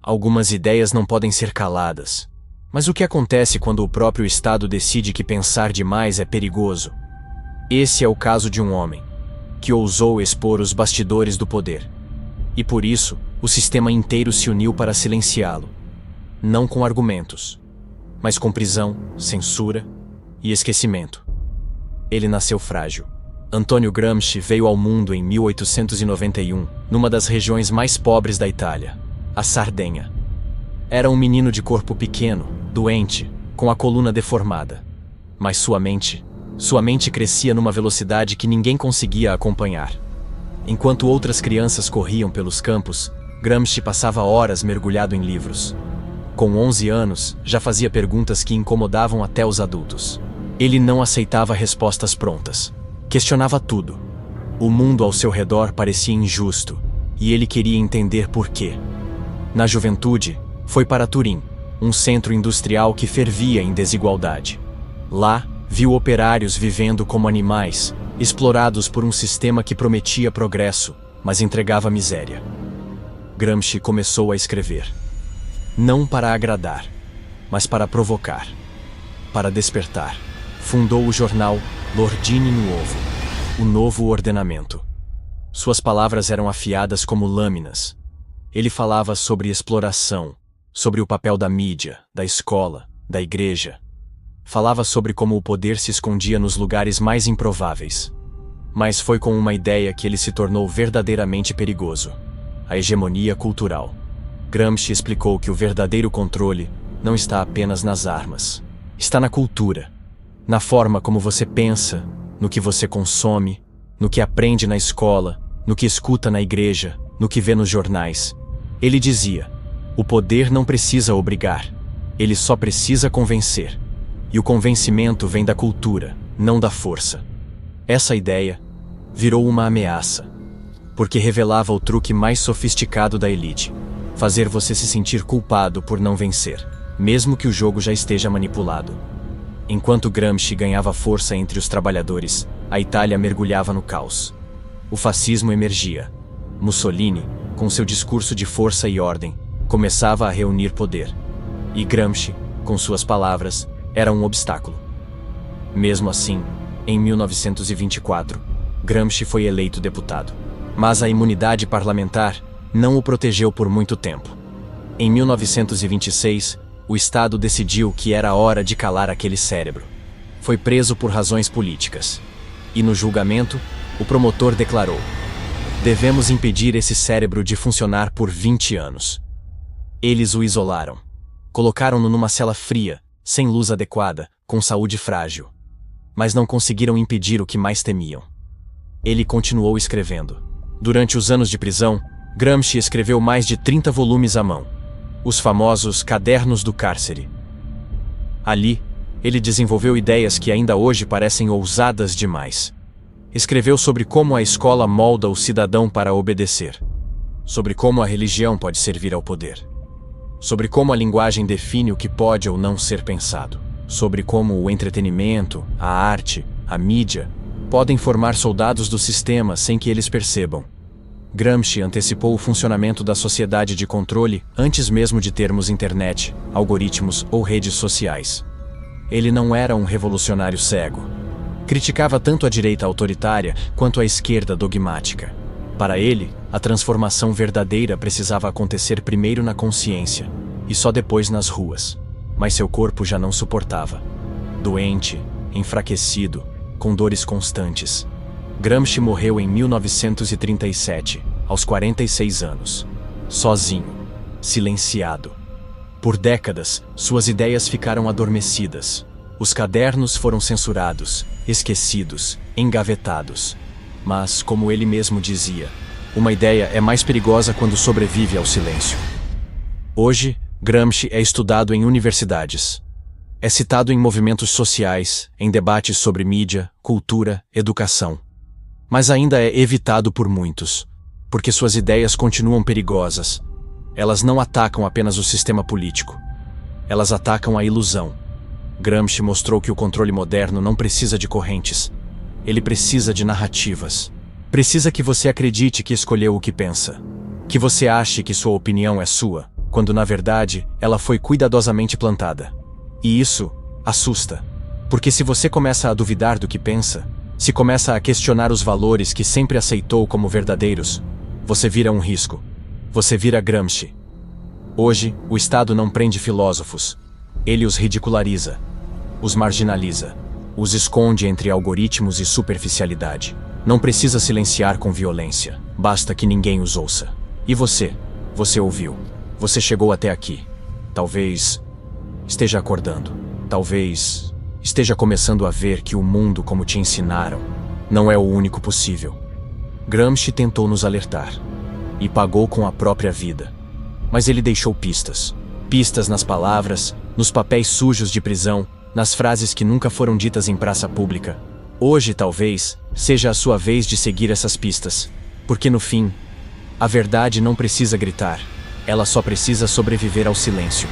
Algumas ideias não podem ser caladas. Mas o que acontece quando o próprio Estado decide que pensar demais é perigoso? Esse é o caso de um homem que ousou expor os bastidores do poder. E por isso, o sistema inteiro se uniu para silenciá-lo. Não com argumentos, mas com prisão, censura e esquecimento. Ele nasceu frágil. Antônio Gramsci veio ao mundo em 1891, numa das regiões mais pobres da Itália, a Sardenha. Era um menino de corpo pequeno, doente, com a coluna deformada. Mas sua mente crescia numa velocidade que ninguém conseguia acompanhar. Enquanto outras crianças corriam pelos campos, Gramsci passava horas mergulhado em livros. Com 11 anos, já fazia perguntas que incomodavam até os adultos. Ele não aceitava respostas prontas. Questionava tudo. O mundo ao seu redor parecia injusto, e ele queria entender por quê. Na juventude, foi para Turim, um centro industrial que fervia em desigualdade. Lá, viu operários vivendo como animais, explorados por um sistema que prometia progresso, mas entregava miséria. Gramsci começou a escrever. Não para agradar, mas para provocar, para despertar. Fundou o jornal L'Ordine Nuovo, o novo ordenamento. Suas palavras eram afiadas como lâminas. Ele falava sobre exploração, sobre o papel da mídia, da escola, da igreja. Falava sobre como o poder se escondia nos lugares mais improváveis. Mas foi com uma ideia que ele se tornou verdadeiramente perigoso: a hegemonia cultural. Gramsci explicou que o verdadeiro controle não está apenas nas armas. Está na cultura, na forma como você pensa, no que você consome, no que aprende na escola, no que escuta na igreja, no que vê nos jornais. Ele dizia: o poder não precisa obrigar, ele só precisa convencer. E o convencimento vem da cultura, não da força. Essa ideia virou uma ameaça, porque revelava o truque mais sofisticado da elite: fazer você se sentir culpado por não vencer, mesmo que o jogo já esteja manipulado. Enquanto Gramsci ganhava força entre os trabalhadores, a Itália mergulhava no caos. O fascismo emergia. Mussolini, com seu discurso de força e ordem, começava a reunir poder. E Gramsci, com suas palavras, era um obstáculo. Mesmo assim, em 1924, Gramsci foi eleito deputado. Mas a imunidade parlamentar não o protegeu por muito tempo. Em 1926, o Estado decidiu que era hora de calar aquele cérebro. Foi preso por razões políticas. E no julgamento, o promotor declarou: devemos impedir esse cérebro de funcionar por 20 anos. Eles o isolaram. Colocaram-no numa cela fria, sem luz adequada, com saúde frágil. Mas não conseguiram impedir o que mais temiam. Ele continuou escrevendo. Durante os anos de prisão, Gramsci escreveu mais de 30 volumes à mão, os famosos Cadernos do Cárcere. Ali, ele desenvolveu ideias que ainda hoje parecem ousadas demais. Escreveu sobre como a escola molda o cidadão para obedecer, sobre como a religião pode servir ao poder, sobre como a linguagem define o que pode ou não ser pensado, sobre como o entretenimento, a arte, a mídia podem formar soldados do sistema sem que eles percebam. Gramsci antecipou o funcionamento da sociedade de controle antes mesmo de termos internet, algoritmos ou redes sociais. Ele não era um revolucionário cego. Criticava tanto a direita autoritária quanto a esquerda dogmática. Para ele, a transformação verdadeira precisava acontecer primeiro na consciência, e só depois nas ruas. Mas seu corpo já não suportava. Doente, enfraquecido, com dores constantes. Gramsci morreu em 1937, aos 46 anos. Sozinho, silenciado. Por décadas, suas ideias ficaram adormecidas. Os cadernos foram censurados, esquecidos, engavetados. Mas, como ele mesmo dizia, uma ideia é mais perigosa quando sobrevive ao silêncio. Hoje, Gramsci é estudado em universidades. É citado em movimentos sociais, em debates sobre mídia, cultura, educação. Mas ainda é evitado por muitos, porque suas ideias continuam perigosas. Elas não atacam apenas o sistema político. Elas atacam a ilusão. Gramsci mostrou que o controle moderno não precisa de correntes. Ele precisa de narrativas. Precisa que você acredite que escolheu o que pensa. Que você ache que sua opinião é sua, quando na verdade ela foi cuidadosamente plantada. E isso assusta, porque se você começa a duvidar do que pensa, se começa a questionar os valores que sempre aceitou como verdadeiros, você vira um risco. Você vira Gramsci. Hoje, o Estado não prende filósofos. Ele os ridiculariza, os marginaliza, os esconde entre algoritmos e superficialidade. Não precisa silenciar com violência, basta que ninguém os ouça. E você? Você ouviu. Você chegou até aqui. Talvez esteja acordando. Talvez esteja começando a ver que o mundo como te ensinaram não é o único possível. Gramsci tentou nos alertar e pagou com a própria vida. Mas ele deixou pistas. Pistas nas palavras, nos papéis sujos de prisão, nas frases que nunca foram ditas em praça pública. Hoje, talvez, seja a sua vez de seguir essas pistas, porque no fim, a verdade não precisa gritar, ela só precisa sobreviver ao silêncio.